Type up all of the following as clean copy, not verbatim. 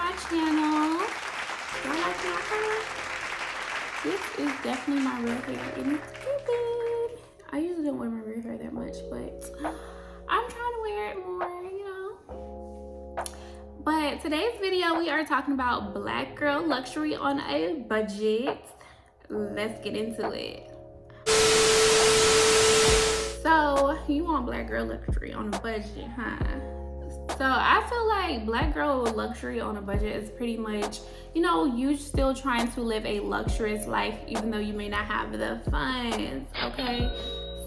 my channel. Y'all like my hair? This is definitely my real hair and it's giving. I usually don't wear my real hair that much, but I'm trying to wear it more, you know. But today's video, we are talking about black girl luxury on a budget. Let's get into it. So, you want black girl luxury on a budget, huh? So, I feel like black girl luxury on a budget is pretty much, you know, you still trying to live a luxurious life even though you may not have the funds, okay?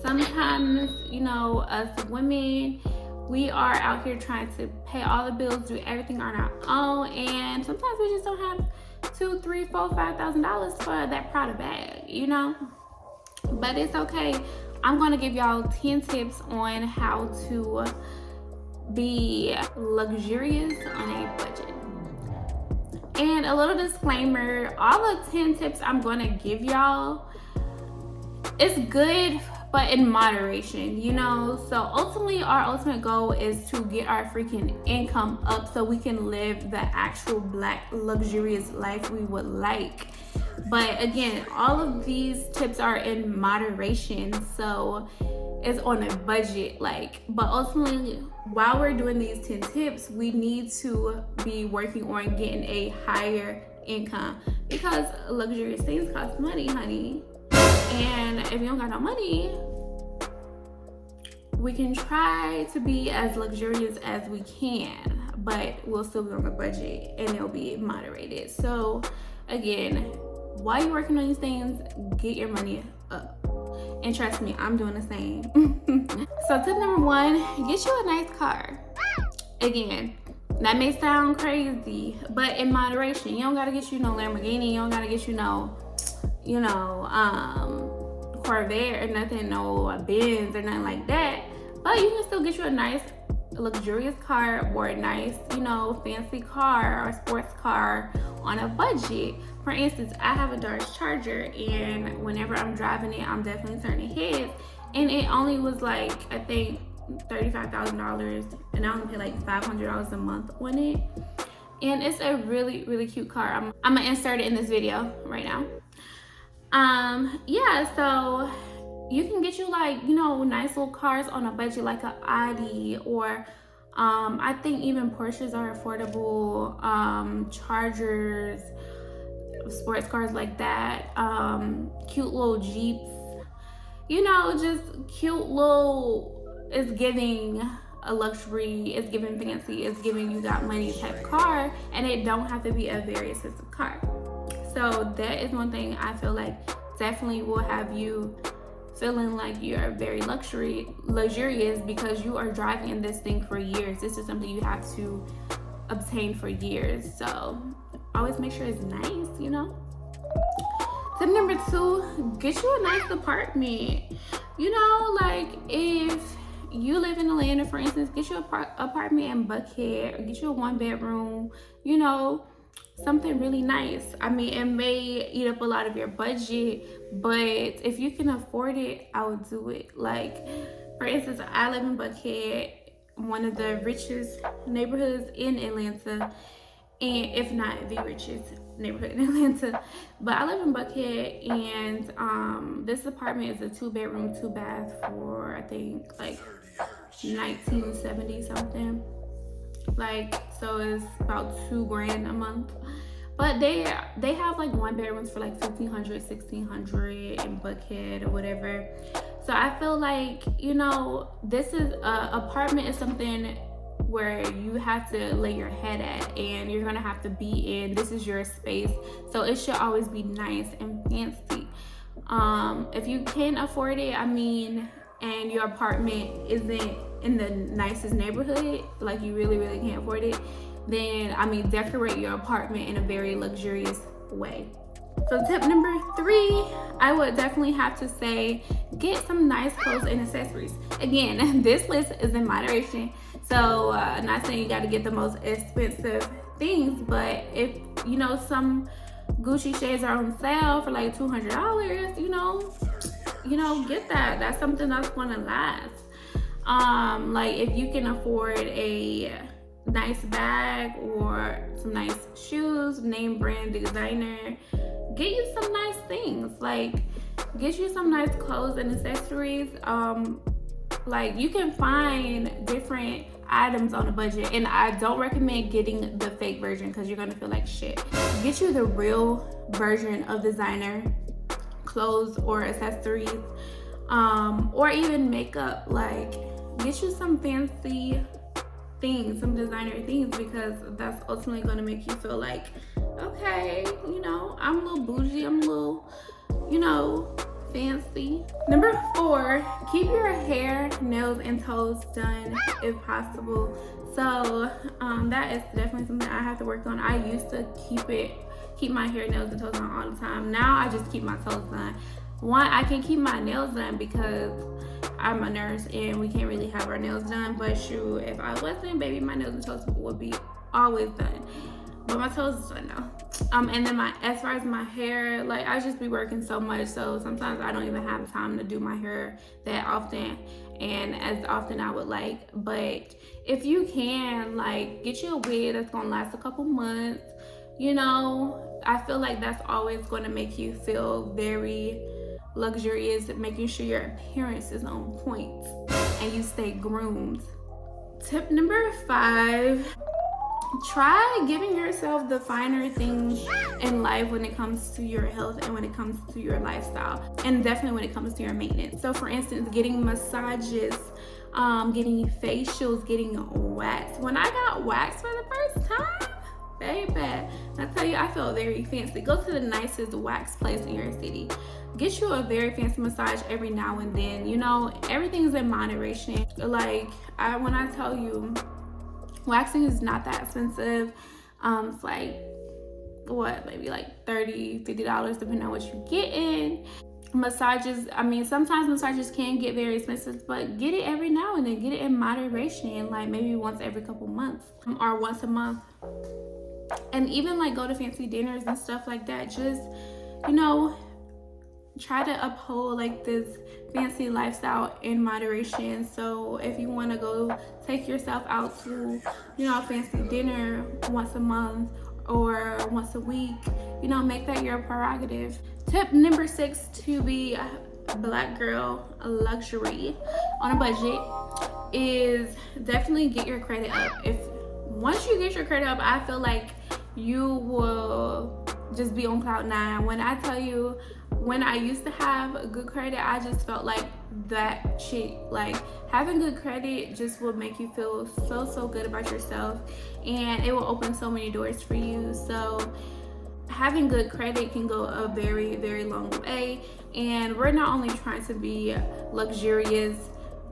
Sometimes, you know, us women, we are out here trying to pay all the bills, do everything on our own, and sometimes we just don't have $2,000, $3,000, $4,000, $5,000 for that Prada bag, you know? But it's okay. I'm gonna give y'all 10 tips on how to be luxurious on a budget. And a little disclaimer, all the 10 tips I'm gonna give y'all, it's good, but in moderation, you know? So ultimately, our ultimate goal is to get our freaking income up so we can live the actual black luxurious life we would like. But again, all of these tips are in moderation, so it's on a budget, but ultimately, while we're doing these 10 tips, we need to be working on getting a higher income because luxurious things cost money, honey. And if you don't got no money, we can try to be as luxurious as we can, but we'll still be on a budget and it'll be moderated. So again, while you're working on these things, get your money up. And trust me, I'm doing the same. So tip number 1, get you a nice car. Again, that may sound crazy, but in moderation. You don't gotta get you no Lamborghini, you don't gotta get you no, Corvette or nothing, no Benz or nothing like that. But you can still get you a nice luxurious car or a nice, fancy car or sports car on a budget. For instance, I have a Dodge Charger, and whenever I'm driving it, I'm definitely turning heads. And it only was I think $35,000, and I only pay like $500 a month on it. And it's a really, really cute car. I'm gonna insert it in this video right now. Yeah, so you can get you nice little cars on a budget, like an Audi, or I think even Porsches are affordable, Chargers, sports cars like that, cute little Jeeps, just cute little, it's giving a luxury, it's giving fancy, it's giving you got money type car, and it don't have to be a very expensive car. So that is one thing I feel like definitely will have you feeling like you're very luxurious because you are driving in this thing for years. This is something you have to obtain for years. So always make sure it's nice, Tip number 2, get you a nice apartment. If you live in Atlanta, for instance, get you an apartment in Buckhead, or get you a 1-bedroom, something really nice. I mean, it may eat up a lot of your budget, but if you can afford it, I would do it. For instance, I live in Buckhead, one of the richest neighborhoods in Atlanta, and if not the richest neighborhood in Atlanta. But I live in Buckhead, and this apartment is a 2-bedroom, 2-bath for I think 1970 something. So it's about $2,000 a month. But they have 1-bedrooms for $1,500, $1,600 in Buckhead or whatever. So I feel this is apartment is something where you have to lay your head at, and you're gonna have to be in. This is your space, so it should always be nice and fancy. If you can afford it, and your apartment isn't in the nicest neighborhood, you really, really can't afford it, then decorate your apartment in a very luxurious way. So tip number 3, I would definitely have to say, get some nice clothes and accessories. Again, this list is in moderation, so not saying you got to get the most expensive things, but if some Gucci shades are on sale for $200, get that. That's something that's gonna last. If you can afford a nice bag or some nice shoes, name brand designer. Get you some nice things. Like, get you some nice clothes and accessories. Like, you can find different items on a budget, and I don't recommend getting the fake version because you're gonna feel like shit. Get you the real version of designer clothes or accessories, or even makeup. Like, get you some fancy things, some designer things, because that's ultimately going to make you feel like, okay, I'm a little bougie, I'm a little, fancy. Number 4, keep your hair, nails, and toes done if possible. So that is definitely something I have to work on. I used to keep my hair, nails, and toes done all the time. Now I just keep my toes done. One, I can keep my nails done because I'm a nurse and we can't really have our nails done. But shoot, if I wasn't, baby, my nails and toes would be always done. But my toes is done now. And then as far as my hair, like, I just be working so much, so sometimes I don't even have time to do my hair that often and as often I would like. But if you can, like, get you a wig that's gonna last a couple months, I feel like that's always going to make you feel very luxurious, making sure your appearance is on point and you stay groomed. Tip number 5, try giving yourself the finer things in life when it comes to your health and when it comes to your lifestyle, and definitely when it comes to your maintenance. So for instance, getting massages, getting facials, getting wax. When I got wax for the first time, baby, I tell you, I felt very fancy. Go to the nicest wax place in your city. Get you a very fancy massage every now and then. Everything's in moderation. Like, when I tell you, waxing is not that expensive. It's like, maybe like $30, $50 depending on what you get in. Massages, sometimes massages can get very expensive, but get it every now and then. Get it in moderation, like maybe once every couple months or once a month. And even like go to fancy dinners and stuff like that. Just, try to uphold like this fancy lifestyle in moderation. So if you want to go take yourself out to, a fancy dinner once a month or once a week, make that your prerogative. Tip number 6 to be a Black girl luxury on a budget is definitely get your credit up. Once you get your credit up, I feel like you will just be on cloud 9. When I tell you, when I used to have good credit, I just felt like that chick. Like, having good credit just will make you feel so good about yourself, and it will open so many doors for you. So having good credit can go a very, very long way. And we're not only trying to be luxurious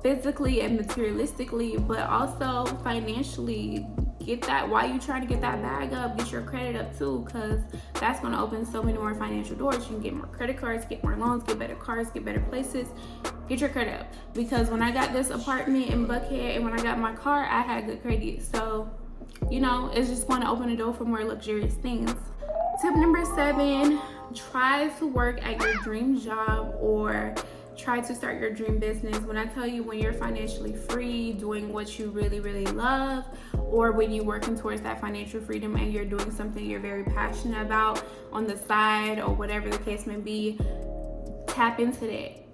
physically and materialistically, but also financially. Get that, while you trying to get that bag up, get your credit up too, because that's going to open so many more financial doors. You can get more credit cards, get more loans, get better cars, get better places. Get your credit up, because when I got this apartment in Buckhead and when I got my car, I had good credit. So it's just going to open the door for more luxurious things. Tip number 7, try to work at your dream job or try to start your dream business. When I tell you, when you're financially free, doing what you really, really love, or when you're working towards that financial freedom and you're doing something you're very passionate about on the side or whatever the case may be, tap into that.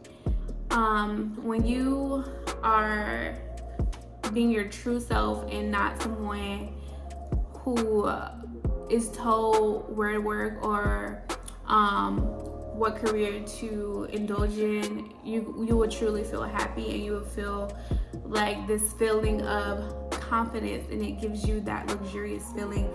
When you are being your true self and not someone who is told where to work or what career to indulge in, you will truly feel happy, and you will feel like this feeling of confidence, and it gives you that luxurious feeling.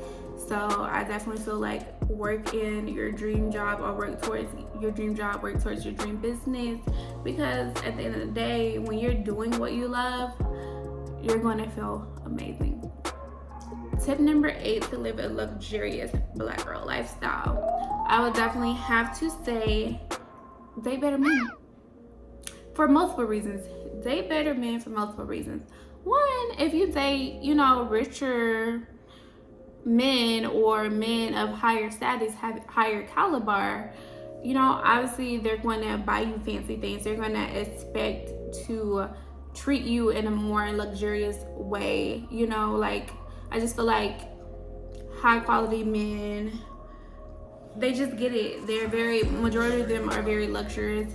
So I definitely feel like work in your dream job, or work towards your dream job, work towards your dream business, because at the end of the day, when you're doing what you love, you're going to feel amazing. Tip number 8 to live a luxurious Black girl lifestyle, I would definitely have to say date better men. For multiple reasons. Date better men for multiple reasons. One, if you date, richer men or men of higher status, have higher caliber, obviously they're going to buy you fancy things. They're going to expect to treat you in a more luxurious way, like I just feel like high quality men, they just get it. Majority of them are very luxurious,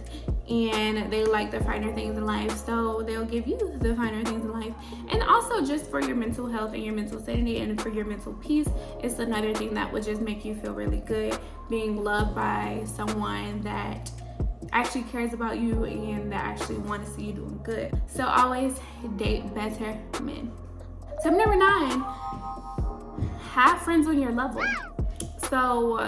and they like the finer things in life, so they'll give you the finer things in life. And also, just for your mental health and your mental sanity and for your mental peace, it's another thing that would just make you feel really good, being loved by someone that actually cares about you and that actually want to see you doing good. So always date better men. Tip number 9, have friends on your level. So,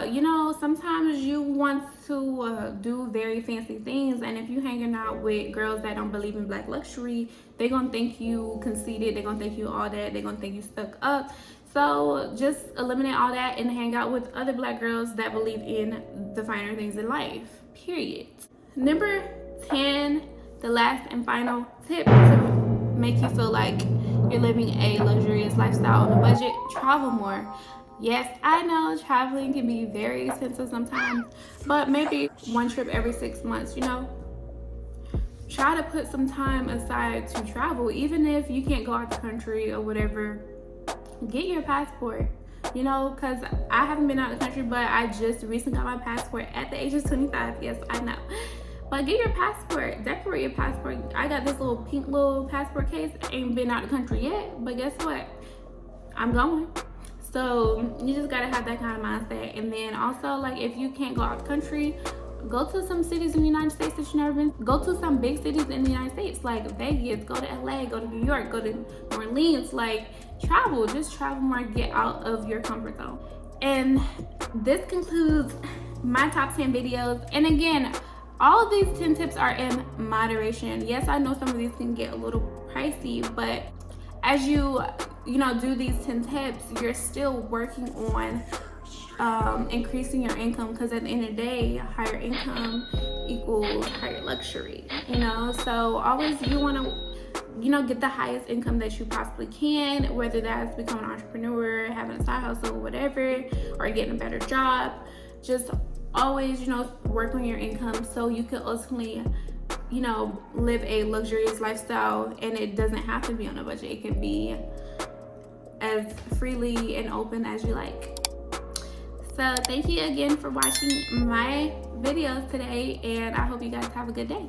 sometimes you want to do very fancy things, and if you hanging out with girls that don't believe in black luxury, they're gonna think you conceited, they're gonna think you all that, they're gonna think you stuck up. So just eliminate all that and hang out with other black girls that believe in the finer things in life, period. Number 10, the last and final tip to make you feel like you're living a luxurious lifestyle on a budget: travel more. Yes, I know traveling can be very expensive sometimes, but maybe one trip every 6 months, try to put some time aside to travel. Even if you can't go out the country or whatever, get your passport, because I haven't been out of the country, but I just recently got my passport at the age of 25. Yes, I know. But get your passport, decorate your passport. I got this little pink little passport case. Ain't been out of the country yet, but guess what? I'm going. So you just gotta have that kind of mindset. And then also, like, if you can't go out the country, go to some cities in the United States that you've never been. Go to some big cities in the United States, like Vegas, go to LA, go to New York, go to New Orleans. Like, travel, just travel more, get out of your comfort zone. And this concludes my top 10 videos. And again, all of these 10 tips are in moderation. Yes, I know some of these can get a little pricey, but as you do these 10 tips, you're still working on increasing your income, because at the end of the day, higher income equals higher luxury, so always you want to get the highest income that you possibly can, whether that's becoming an entrepreneur, having a side hustle, whatever, or getting a better job. Just always work on your income so you can ultimately live a luxurious lifestyle, and it doesn't have to be on a budget. It can be as freely and open as you like. So thank you again for watching my videos today, and I hope you guys have a good day.